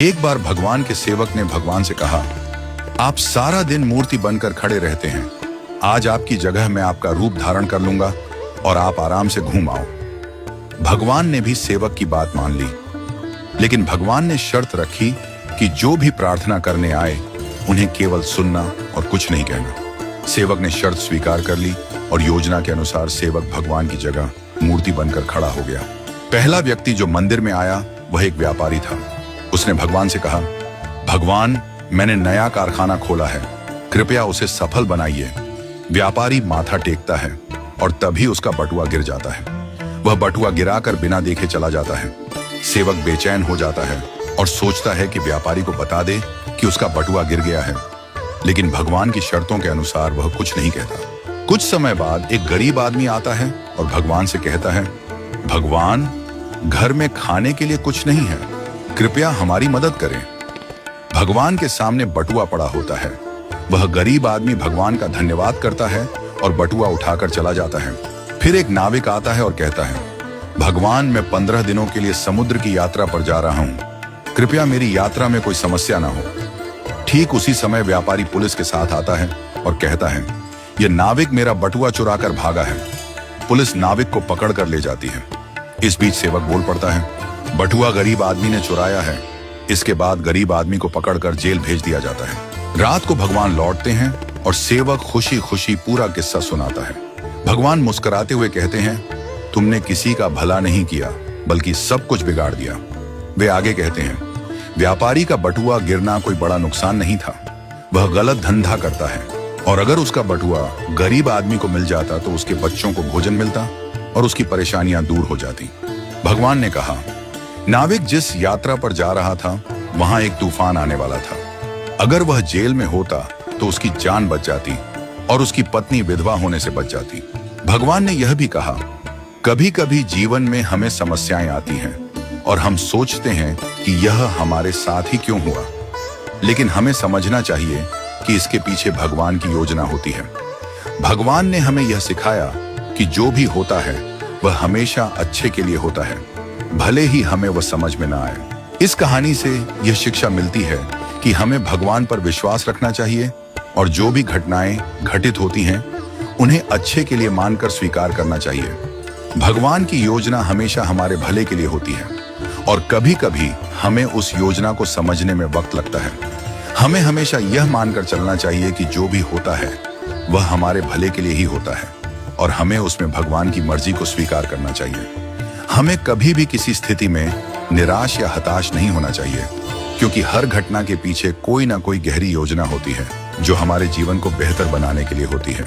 एक बार भगवान के सेवक ने भगवान से कहा, आप सारा दिन मूर्ति बनकर खड़े रहते हैं, आज आपकी जगह मैं आपका रूप धारण कर लूंगा और आप आराम से घूम आओ। भगवान ने भी सेवक की बात मान ली, लेकिन भगवान ने शर्त रखी कि जो भी प्रार्थना करने आए उन्हें केवल सुनना और कुछ नहीं कहना। सेवक ने शर्त स्वीकार कर ली और योजना के अनुसार सेवक भगवान की जगह मूर्ति बनकर खड़ा हो गया। पहला व्यक्ति जो मंदिर में आया वह एक व्यापारी था। उसने भगवान से कहा, भगवान, मैंने नया कारखाना खोला है, कृपया उसे सफल बनाइए। व्यापारी माथा टेकता है और तभी उसका बटुआ गिर जाता है। वह बटुआ गिराकर बिना देखे चला जाता है। सेवक बेचैन हो जाता है और सोचता है कि व्यापारी को बता दे कि उसका बटुआ गिर गया है, लेकिन भगवान की शर्तों के अनुसार वह कुछ नहीं कहता। कुछ समय बाद एक गरीब आदमी आता है और भगवान से कहता है, भगवान, घर में खाने के लिए कुछ नहीं है, कृपया हमारी मदद करें। भगवान के सामने बटुआ पड़ा होता है। वह गरीब आदमी भगवान का धन्यवाद करता है और बटुआ उठाकर चला जाता है। फिर एक नाविक आता है और कहता है, भगवान, मैं 15 दिनों के लिए समुद्र की यात्रा पर जा रहा हूं, कृपया मेरी यात्रा में कोई समस्या ना हो। ठीक उसी समय व्यापारी पुलिस के साथ आता है और कहता है, यह नाविक मेरा बटुआ चुराकर भागा है। पुलिस नाविक को पकड़ कर ले जाती है। इस बीच सेवक बोल पड़ता है, बटुआ गरीब आदमी ने चुराया है। इसके बाद गरीब आदमी को पकड़कर जेल भेज दिया जाता है। रात को भगवान लौटते हैं और सेवक खुशी खुशी पूरा किस्सा सुनाता है। भगवान मुस्कुराते हुए कहते हैं, तुमने किसी का भला नहीं किया बल्कि सब कुछ बिगाड़ दिया। वे आगे कहते हैं, व्यापारी का बटुआ गिरना कोई बड़ा नुकसान नहीं था, वह गलत धंधा करता है, और अगर उसका बटुआ गरीब आदमी को मिल जाता तो उसके बच्चों को भोजन मिलता और उसकी परेशानियां दूर हो जाती। भगवान ने कहा, नाविक जिस यात्रा पर जा रहा था वहां एक तूफान आने वाला था। अगर वह जेल में होता तो उसकी जान बच जाती और उसकी पत्नी विधवा होने से बच जाती। भगवान ने यह भी कहा, कभी कभी जीवन में हमें समस्याएं आती हैं और हम सोचते हैं कि यह हमारे साथ ही क्यों हुआ, लेकिन हमें समझना चाहिए कि इसके पीछे भगवान की योजना होती है। भगवान ने हमें यह सिखाया कि जो भी होता है वह हमेशा अच्छे के लिए होता है, भले ही हमें वह समझ में ना आए। इस कहानी से यह शिक्षा मिलती है कि हमें भगवान पर विश्वास रखना चाहिए और जो भी घटनाएं घटित होती हैं उन्हें अच्छे के लिए मानकर स्वीकार करना चाहिए। भगवान की योजना हमेशा हमारे भले के लिए होती है और कभी कभी हमें उस योजना को समझने में वक्त लगता है। हमें हमेशा यह मानकर चलना चाहिए कि जो भी होता है वह हमारे भले के लिए ही होता है और हमें उसमें भगवान की मर्जी को स्वीकार करना चाहिए। हमें कभी भी किसी स्थिति में निराश या हताश नहीं होना चाहिए, क्योंकि हर घटना के पीछे कोई ना कोई गहरी योजना होती है जो हमारे जीवन को बेहतर बनाने के लिए होती है।